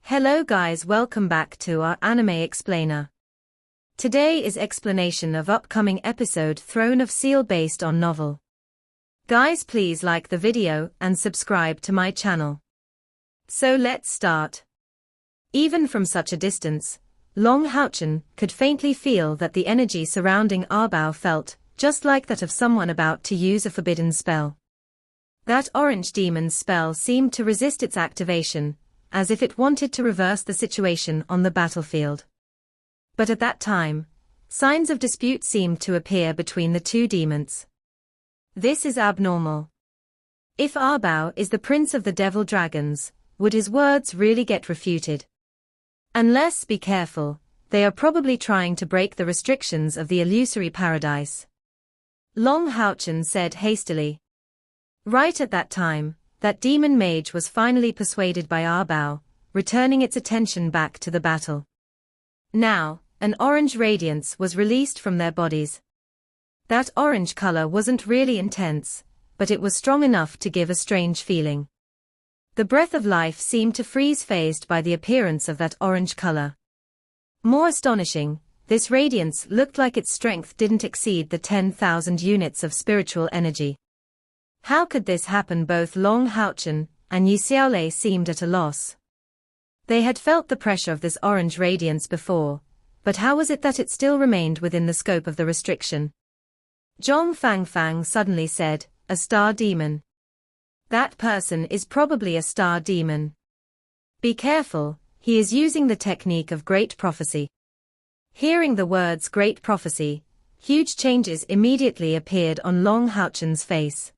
Hello guys, welcome back to our anime explainer. Today is explanation of upcoming episode Throne of Seal based on novel. Guys, please like the video and subscribe to my channel. So let's start. Even from such a distance, Long Houchen could faintly feel that the energy surrounding Arbao felt just like that of someone about to use a forbidden spell. That orange demon's spell seemed to resist its activation, as if it wanted to reverse the situation on the battlefield. But at that time, signs of dispute seemed to appear between the two demons. This is abnormal. If Arbao is the prince of the devil dragons, would his words really get refuted? Unless, be careful, they are probably trying to break the restrictions of the illusory paradise. Long Houchen said hastily. Right at that time, that demon mage was finally persuaded by Arbao, returning its attention back to the battle. Now, an orange radiance was released from their bodies. That orange color wasn't really intense, but it was strong enough to give a strange feeling. The breath of life seemed to freeze phased by the appearance of that orange color. More astonishing, this radiance looked like its strength didn't exceed the 10,000 units of spiritual energy. How could this happen? Both Long Houchen and Yi Xiaolei seemed at a loss. They had felt the pressure of this orange radiance before, but how was it that it still remained within the scope of the restriction? Zhong Fangfang suddenly said, "A star demon. That person is probably a star demon. Be careful, he is using the technique of great prophecy." Hearing the words great prophecy, huge changes immediately appeared on Long Houchen's face.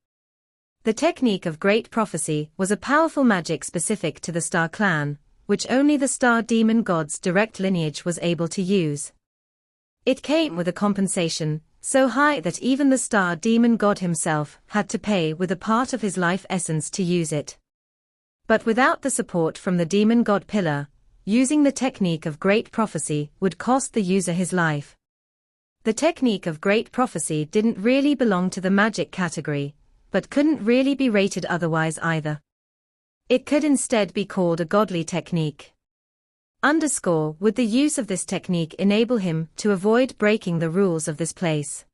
The technique of great prophecy was a powerful magic specific to the Star Clan, which only the Star Demon God's direct lineage was able to use. It came with a compensation so high that even the Star Demon God himself had to pay with a part of his life essence to use it. But without the support from the Demon God pillar, using the technique of great prophecy would cost the user his life. The technique of great prophecy didn't really belong to the magic category, but couldn't really be rated otherwise either. It could instead be called a godly technique. Would the use of this technique enable him to avoid breaking the rules of this place?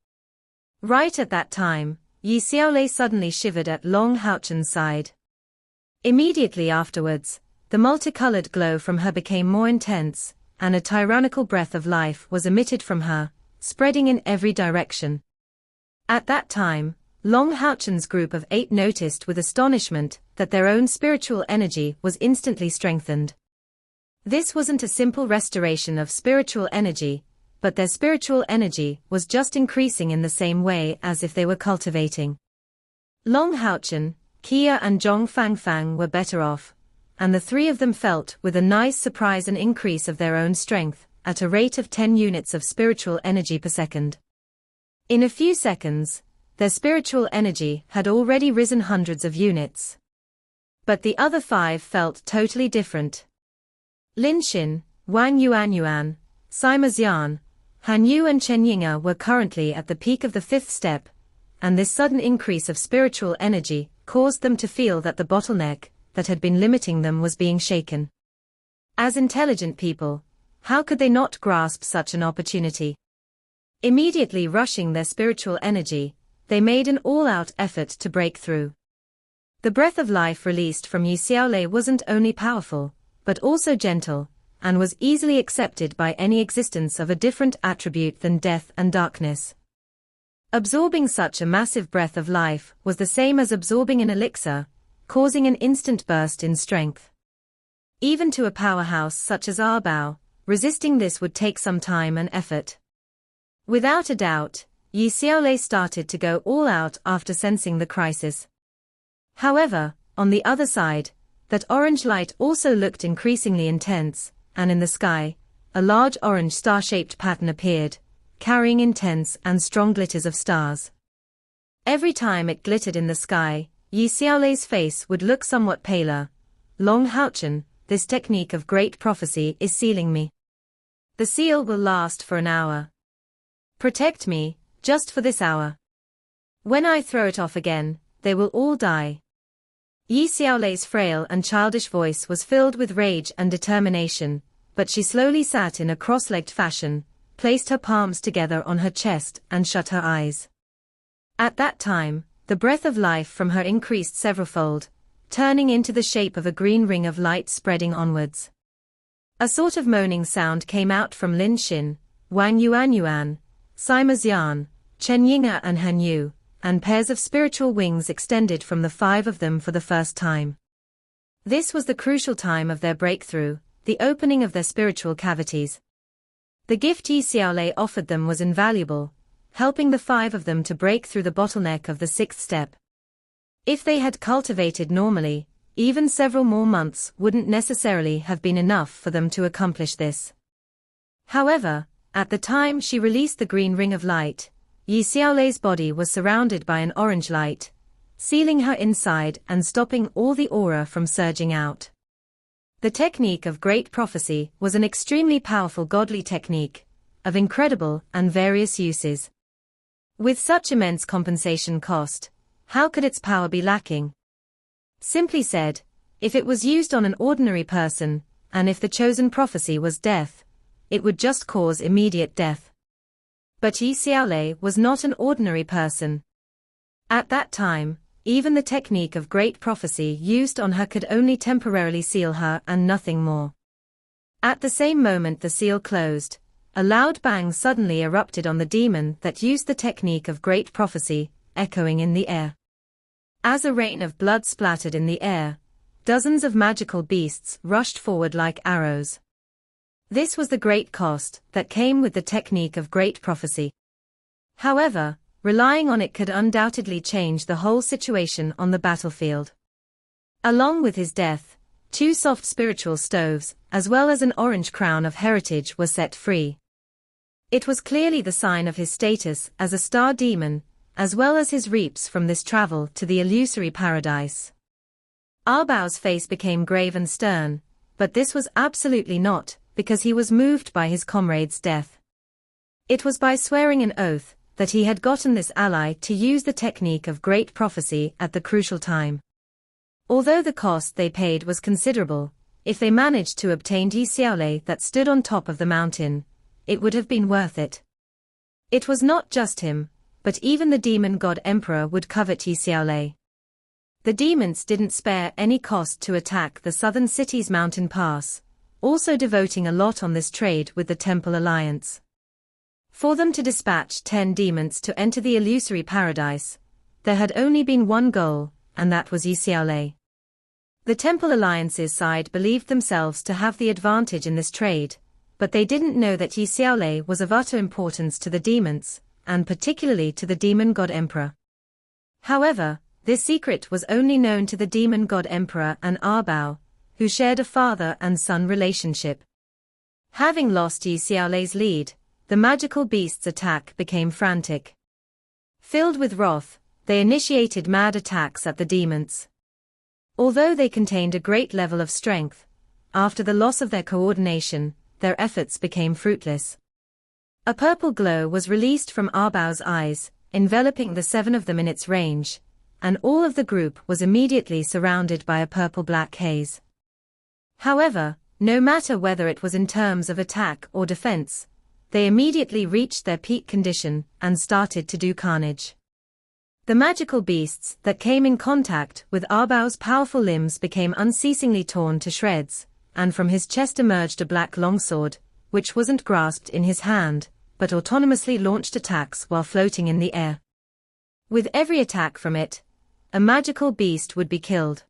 Right at that time, Yi Xiaolei suddenly shivered at Long Houchen's side. Immediately afterwards, the multicolored glow from her became more intense, and a tyrannical breath of life was emitted from her, spreading in every direction. At that time, Long Houchen's group of 8 noticed with astonishment that their own spiritual energy was instantly strengthened. This wasn't a simple restoration of spiritual energy, but their spiritual energy was just increasing in the same way as if they were cultivating. Long Houchen, Kia and Zhong Fangfang were better off, and the 3 of them felt with a nice surprise an increase of their own strength, at a rate of 10 units of spiritual energy per second. In a few seconds, their spiritual energy had already risen hundreds of units. But the other 5 felt totally different. Lin Xin, Wang Yuanyuan, Sima Xian, Han Yu and Chen Yinga were currently at the peak of the 5th step, and this sudden increase of spiritual energy caused them to feel that the bottleneck that had been limiting them was being shaken. As intelligent people, how could they not grasp such an opportunity? Immediately rushing their spiritual energy, they made an all-out effort to break through. The breath of life released from Yi Xiaolei wasn't only powerful, but also gentle, and was easily accepted by any existence of a different attribute than death and darkness. Absorbing such a massive breath of life was the same as absorbing an elixir, causing an instant burst in strength. Even to a powerhouse such as Arbao, resisting this would take some time and effort. Without a doubt, Yi Xiaolei started to go all out after sensing the crisis. However, on the other side, that orange light also looked increasingly intense, and in the sky, a large orange star-shaped pattern appeared, carrying intense and strong glitters of stars. Every time it glittered in the sky, Yi Xiaolei's face would look somewhat paler. Long Houchen, this technique of great prophecy is sealing me. The seal will last for an hour. Protect me, just for this hour. When I throw it off again, they will all die. Yi Xiaolei's frail and childish voice was filled with rage and determination, but she slowly sat in a cross-legged fashion, placed her palms together on her chest and shut her eyes. At that time, the breath of life from her increased severalfold, turning into the shape of a green ring of light spreading onwards. A sort of moaning sound came out from Lin Xin, Wang Yuan, Sima Xian, Chen Ying'er and Han Yu, and pairs of spiritual wings extended from the five of them for the first time. This was the crucial time of their breakthrough, the opening of their spiritual cavities. The gift Yi Xiaolei offered them was invaluable, helping the five of them to break through the bottleneck of the sixth step. If they had cultivated normally, even several more months wouldn't necessarily have been enough for them to accomplish this. However, at the time she released the green ring of light, Yi Xiaolei's body was surrounded by an orange light, sealing her inside and stopping all the aura from surging out. The technique of great prophecy was an extremely powerful godly technique, of incredible and various uses. With such immense compensation cost, how could its power be lacking? Simply said, if it was used on an ordinary person, and if the chosen prophecy was death, it would just cause immediate death. But Yi Xiaolei was not an ordinary person. At that time, even the technique of great prophecy used on her could only temporarily seal her and nothing more. At the same moment the seal closed, a loud bang suddenly erupted on the demon that used the technique of great prophecy, echoing in the air. As a rain of blood splattered in the air, dozens of magical beasts rushed forward like arrows. This was the great cost that came with the technique of great prophecy. However, relying on it could undoubtedly change the whole situation on the battlefield. Along with his death, 2 soft spiritual stoves, as well as an orange crown of heritage were set free. It was clearly the sign of his status as a star demon, as well as his reaps from this travel to the illusory paradise. Arbao's face became grave and stern, but this was absolutely not because he was moved by his comrade's death. It was by swearing an oath that he had gotten this ally to use the technique of great prophecy at the crucial time. Although the cost they paid was considerable, if they managed to obtain Yi Xiaolei that stood on top of the mountain, it would have been worth it. It was not just him, but even the demon god emperor would covet Yi Xiaolei. The demons didn't spare any cost to attack the southern city's mountain pass, also devoting a lot on this trade with the Temple Alliance. For them to dispatch 10 demons to enter the illusory paradise, there had only been one goal, and that was Yi Xiaolei. The Temple Alliance's side believed themselves to have the advantage in this trade, but they didn't know that Yi Xiaolei was of utter importance to the demons, and particularly to the demon god emperor. However, this secret was only known to the demon god emperor and Arbao, who shared a father and son relationship. Having lost Yi Xiaolei's lead, the magical beast's attack became frantic. Filled with wrath, they initiated mad attacks at the demons. Although they contained a great level of strength, after the loss of their coordination, their efforts became fruitless. A purple glow was released from Arbao's eyes, enveloping the 7 of them in its range, and all of the group was immediately surrounded by a purple-black haze. However, no matter whether it was in terms of attack or defense, they immediately reached their peak condition and started to do carnage. The magical beasts that came in contact with Arbao's powerful limbs became unceasingly torn to shreds, and from his chest emerged a black longsword, which wasn't grasped in his hand, but autonomously launched attacks while floating in the air. With every attack from it, a magical beast would be killed.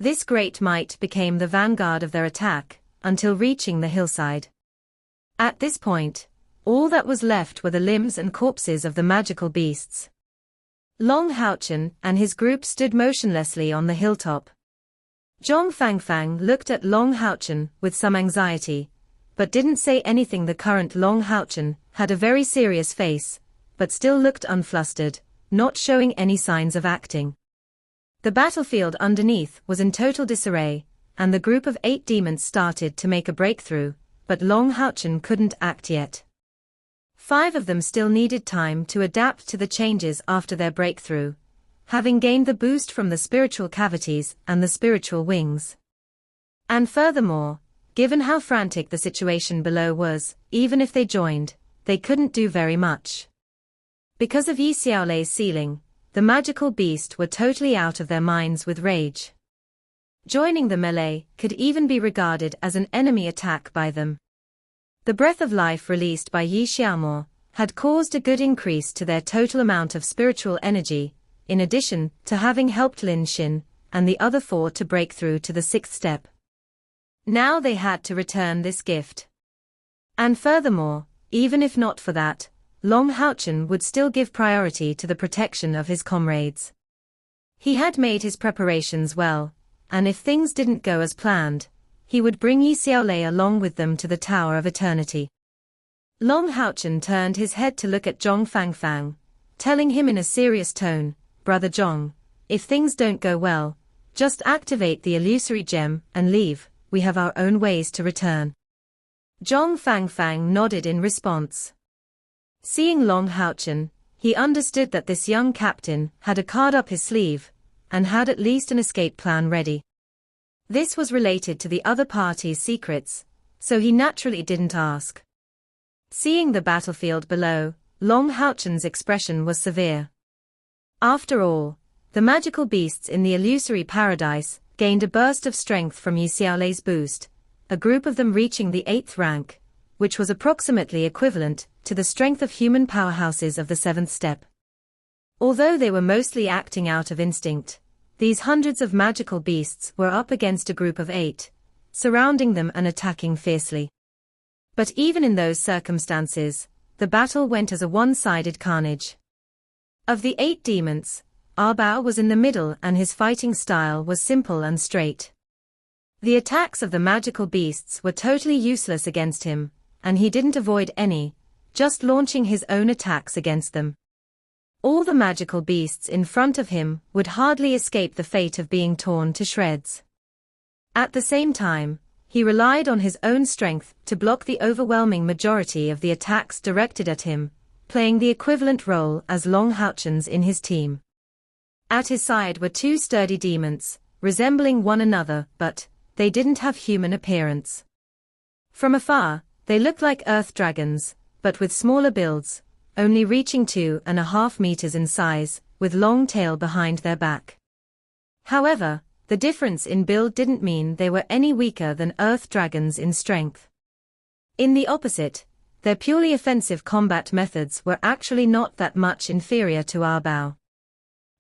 This great might became the vanguard of their attack, until reaching the hillside. At this point, all that was left were the limbs and corpses of the magical beasts. Long Haochen and his group stood motionlessly on the hilltop. Zhong Fangfang looked at Long Haochen with some anxiety, but didn't say anything. The current Long Haochen had a very serious face, but still looked unflustered, not showing any signs of acting. The battlefield underneath was in total disarray, and the group of 8 demons started to make a breakthrough, but Long Haochen couldn't act yet. 5 of them still needed time to adapt to the changes after their breakthrough. having gained the boost from the spiritual cavities and the spiritual wings. And furthermore, given how frantic the situation below was, even if they joined, they couldn't do very much. Because of Yi Xiaolei's sealing, the magical beast were totally out of their minds with rage. Joining the melee could even be regarded as an enemy attack by them. The breath of life released by Yi Xiaomo had caused a good increase to their total amount of spiritual energy, in addition to having helped Lin Xin and the other four to break through to the 6th step. Now they had to return this gift. And furthermore, even if not for that, Long Haochen would still give priority to the protection of his comrades. He had made his preparations well, and if things didn't go as planned, he would bring Yi Xiaolei along with them to the Tower of Eternity. Long Haochen turned his head to look at Zhong Fangfang, telling him in a serious tone, "Brother Zhong, if things don't go well, just activate the illusory gem and leave, we have our own ways to return." Zhong Fangfang nodded in response. Seeing Long Haochen, he understood that this young captain had a card up his sleeve, and had at least an escape plan ready. This was related to the other party's secrets, so he naturally didn't ask. Seeing the battlefield below, Long Haochen's expression was severe. After all, the magical beasts in the illusory paradise gained a burst of strength from Yi Xiaolei's boost, a group of them reaching the 8th rank, which was approximately equivalent to the strength of human powerhouses of the 7th step. Although they were mostly acting out of instinct, these hundreds of magical beasts were up against a group of 8, surrounding them and attacking fiercely. But even in those circumstances, the battle went as a one-sided carnage. Of the 8 demons, Arbao was in the middle and his fighting style was simple and straight. The attacks of the magical beasts were totally useless against him, and he didn't avoid any, just launching his own attacks against them. All the magical beasts in front of him would hardly escape the fate of being torn to shreds. At the same time, he relied on his own strength to block the overwhelming majority of the attacks directed at him, playing the equivalent role as Long Haochen's in his team. At his side were 2 sturdy demons, resembling one another, but they didn't have human appearance. From afar, they looked like earth dragons, but with smaller builds, only reaching 2.5 meters in size, with long tail behind their back. However, the difference in build didn't mean they were any weaker than earth dragons in strength. In the opposite, their purely offensive combat methods were actually not that much inferior to Arbao.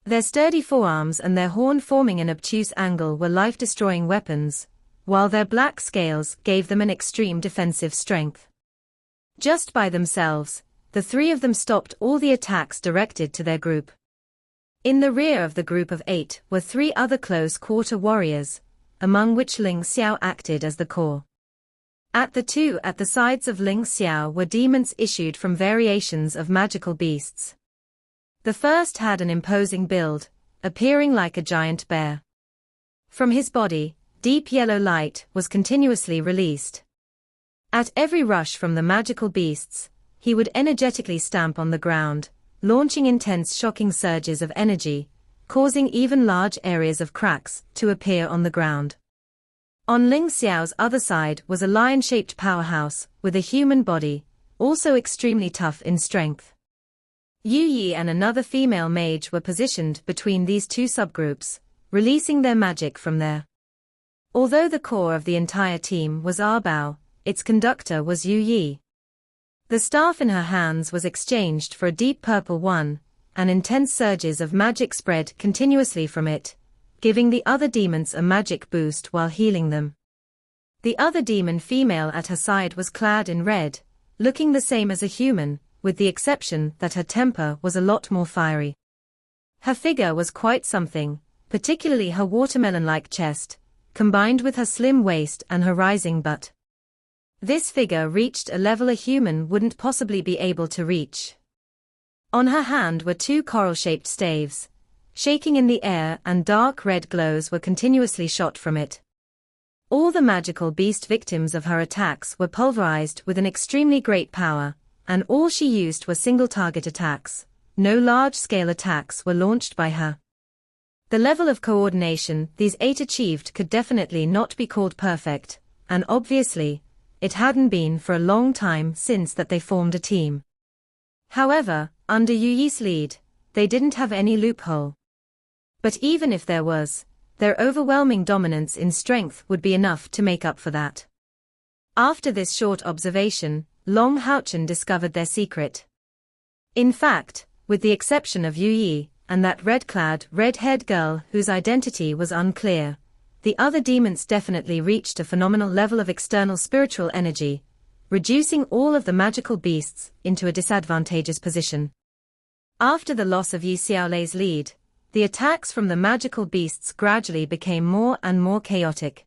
Their sturdy forearms and their horn forming an obtuse angle were life-destroying weapons, while their black scales gave them an extreme defensive strength. Just by themselves, the 3 of them stopped all the attacks directed to their group. In the rear of the group of 8 were 3 other close-quarter warriors, among which Ling Xiao acted as the core. At the 2 at the sides of Ling Xiao were demons issued from variations of magical beasts. The first had an imposing build, appearing like a giant bear. From his body, deep yellow light was continuously released. At every rush from the magical beasts, he would energetically stamp on the ground, launching intense shocking surges of energy, causing even large areas of cracks to appear on the ground. On Ling Xiao's other side was a lion-shaped powerhouse with a human body, also extremely tough in strength. Yu Yi and another female mage were positioned between these 2 subgroups, releasing their magic from there. Although the core of the entire team was Arbao, its conductor was Yu Yi. The staff in her hands was exchanged for a deep purple one, and intense surges of magic spread continuously from it, giving the other demons a magic boost while healing them. The other demon female at her side was clad in red, looking the same as a human, with the exception that her temper was a lot more fiery. Her figure was quite something, particularly her watermelon-like chest, combined with her slim waist and her rising butt. This figure reached a level a human wouldn't possibly be able to reach. On her hand were 2 coral-shaped staves, shaking in the air, and dark red glows were continuously shot from it. All the magical beast victims of her attacks were pulverized with an extremely great power, and all she used were single-target attacks. No large-scale attacks were launched by her. The level of coordination these 8 achieved could definitely not be called perfect, and obviously, it hadn't been for a long time since that they formed a team. However, under Yu Yi's lead, they didn't have any loophole. But even if there was, their overwhelming dominance in strength would be enough to make up for that. After this short observation, Long Houchen discovered their secret. In fact, with the exception of Yu Yi, and that red-clad, red-haired girl whose identity was unclear, the other demons definitely reached a phenomenal level of external spiritual energy, reducing all of the magical beasts into a disadvantageous position. After the loss of Yi Xiaolei's lead, the attacks from the magical beasts gradually became more and more chaotic.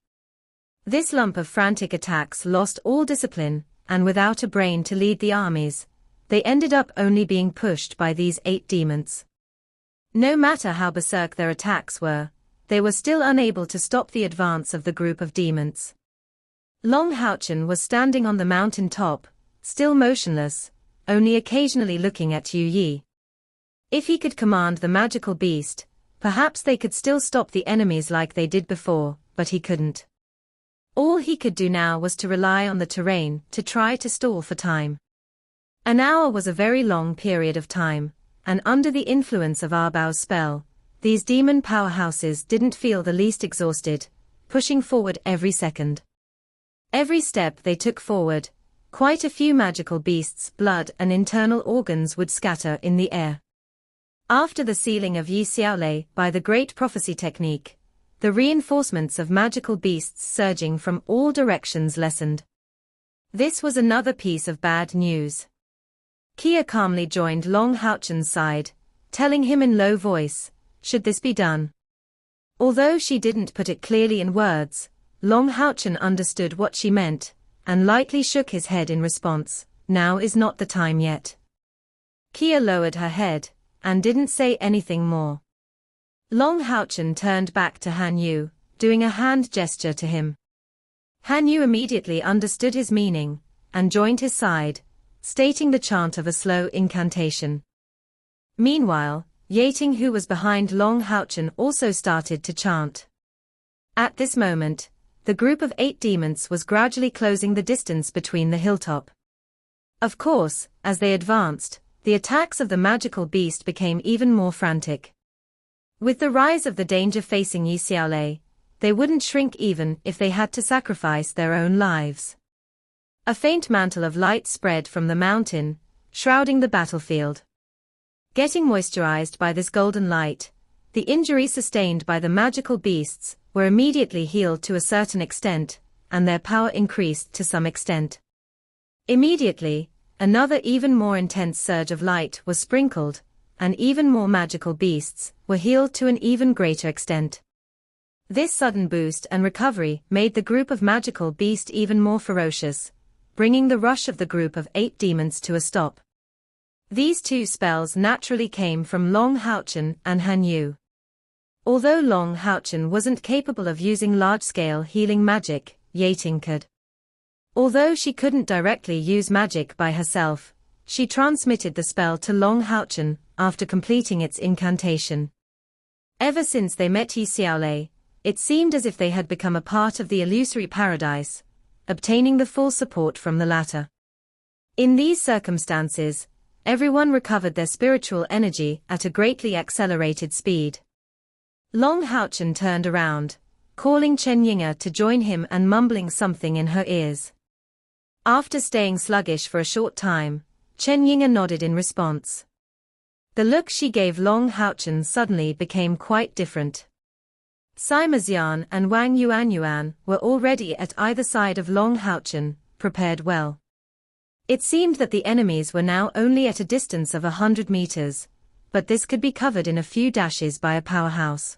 This lump of frantic attacks lost all discipline, and without a brain to lead the armies, they ended up only being pushed by these 8 demons. No matter how berserk their attacks were, they were still unable to stop the advance of the group of demons. Long Houchen was standing on the mountain top, still motionless, only occasionally looking at Yu Yi. If he could command the magical beast, perhaps they could still stop the enemies like they did before, but he couldn't. All he could do now was to rely on the terrain to try to stall for time. An hour was a very long period of time, and under the influence of Arbao's spell, these demon powerhouses didn't feel the least exhausted, pushing forward every second. Every step they took forward, quite a few magical beasts' blood and internal organs would scatter in the air. After the sealing of Yi Xiaolei by the Great Prophecy technique, the reinforcements of magical beasts surging from all directions lessened. This was another piece of bad news. Kia calmly joined Long Houchen's side, telling him in low voice, should this be done? Although she didn't put it clearly in words, Long Houchen understood what she meant, and lightly shook his head in response, now is not the time yet. Kia lowered her head, and didn't say anything more. Long Houchen turned back to Han Yu, doing a hand gesture to him. Han Yu immediately understood his meaning, and joined his side, stating the chant of a slow incantation. Meanwhile, Yating, who was behind Long Houchen, also started to chant. At this moment, the group of 8 demons was gradually closing the distance between the hilltop. Of course, as they advanced, the attacks of the magical beast became even more frantic. With the rise of the danger facing Yi Xiaolei, they wouldn't shrink even if they had to sacrifice their own lives. A faint mantle of light spread from the mountain, shrouding the battlefield. Getting moisturized by this golden light, the injuries sustained by the magical beasts were immediately healed to a certain extent, and their power increased to some extent. Immediately, another even more intense surge of light was sprinkled, and even more magical beasts were healed to an even greater extent. This sudden boost and recovery made the group of magical beasts even more ferocious, bringing the rush of the group of 8 demons to a stop. These 2 spells naturally came from Long Houchen and Han Yu. Although Long Houchen wasn't capable of using large-scale healing magic, Yating could. Although she couldn't directly use magic by herself, she transmitted the spell to Long Houchen after completing its incantation. Ever since they met Yi Xiaolei, it seemed as if they had become a part of the illusory paradise, obtaining the full support from the latter. In these circumstances, everyone recovered their spiritual energy at a greatly accelerated speed. Long Houchen turned around, calling Chen Yinga to join him and mumbling something in her ears. After staying sluggish for a short time, Chen Yinga nodded in response. The look she gave Long Houchen suddenly became quite different. Sima Xian and Wang Yuanyuan were already at either side of Long Houchen, prepared well. It seemed that the enemies were now only at a distance of 100 meters, but this could be covered in a few dashes by a powerhouse.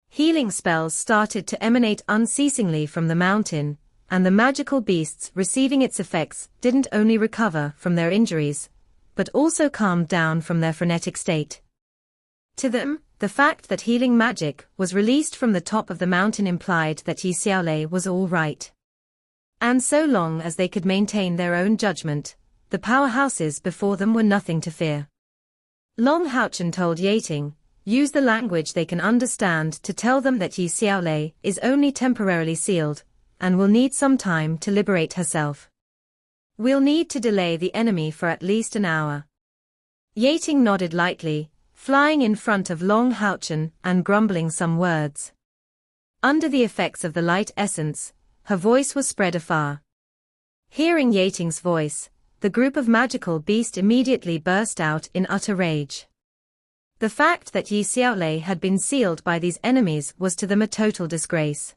Healing spells started to emanate unceasingly from the mountain, and the magical beasts receiving its effects didn't only recover from their injuries, but also calmed down from their frenetic state. To them, the fact that healing magic was released from the top of the mountain implied that Yi Xiaolei was all right. And so long as they could maintain their own judgment, the powerhouses before them were nothing to fear. Long Houchen told Yating, use the language they can understand to tell them that Yi Xiaolei is only temporarily sealed, and will need some time to liberate herself. We'll need to delay the enemy for at least an hour. Yating nodded lightly, flying in front of Long Houchen and grumbling some words. Under the effects of the light essence, her voice was spread afar. Hearing Yating's voice, the group of magical beasts immediately burst out in utter rage. The fact that Yi Xiaolei had been sealed by these enemies was to them a total disgrace.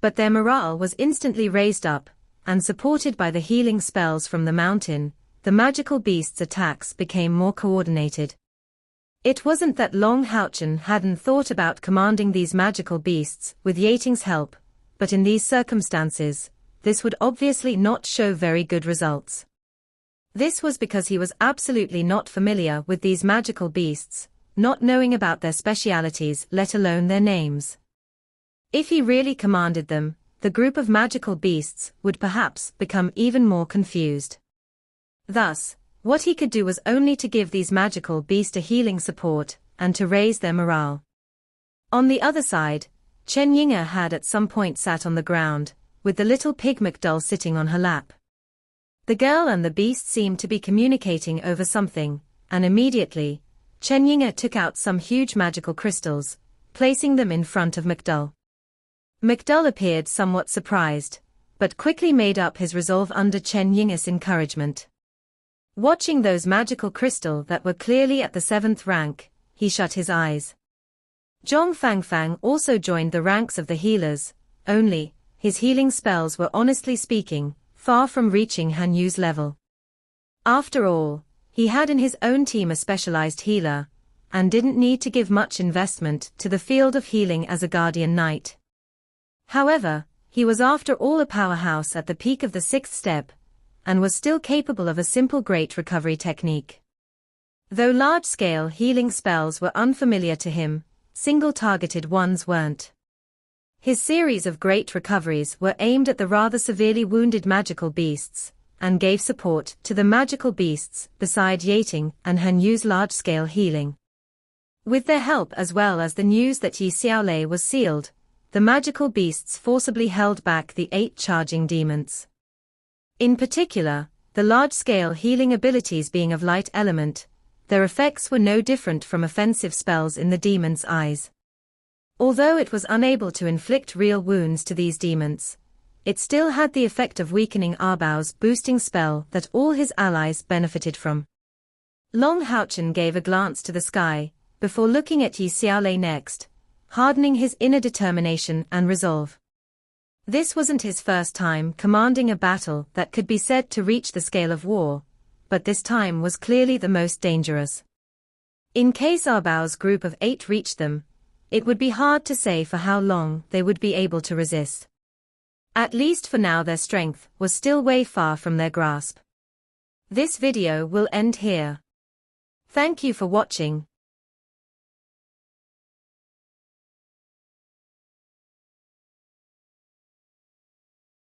But their morale was instantly raised up, and supported by the healing spells from the mountain, the magical beasts' attacks became more coordinated. It wasn't that Long Houchen hadn't thought about commanding these magical beasts with Yating's help, but in these circumstances, this would obviously not show very good results. This was because he was absolutely not familiar with these magical beasts, not knowing about their specialities, let alone their names. If he really commanded them, the group of magical beasts would perhaps become even more confused. Thus, what he could do was only to give these magical beasts a healing support, and to raise their morale. On the other side, Chen Yinge had at some point sat on the ground, with the little pig McDull sitting on her lap. The girl and the beast seemed to be communicating over something, and immediately, Chen Yinge took out some huge magical crystals, placing them in front of McDull. McDull appeared somewhat surprised, but quickly made up his resolve under Chen Yinge's encouragement. Watching those magical crystals that were clearly at the 7th rank, he shut his eyes. Zhong Fangfang also joined the ranks of the healers, only, his healing spells were honestly speaking, far from reaching Han Yu's level. After all, he had in his own team a specialized healer, and didn't need to give much investment to the field of healing as a guardian knight. However, he was after all a powerhouse at the peak of the 6th step, and was still capable of a simple great recovery technique. Though large-scale healing spells were unfamiliar to him, single-targeted ones weren't. His series of great recoveries were aimed at the rather severely wounded magical beasts, and gave support to the magical beasts beside Yating and Han Yu's large-scale healing. With their help as well as the news that Yi Xiaolei was sealed, the magical beasts forcibly held back the 8 charging demons. In particular, the large-scale healing abilities being of light element, their effects were no different from offensive spells in the demon's eyes. Although it was unable to inflict real wounds to these demons, it still had the effect of weakening Arbao's boosting spell that all his allies benefited from. Long Houchen gave a glance to the sky, before looking at Yi Xiaolei next, hardening his inner determination and resolve. This wasn't his first time commanding a battle that could be said to reach the scale of war, but this time was clearly the most dangerous. In case Arbao's group of 8 reached them, it would be hard to say for how long they would be able to resist. At least for now their strength was still way far from their grasp. This video will end here. Thank you for watching.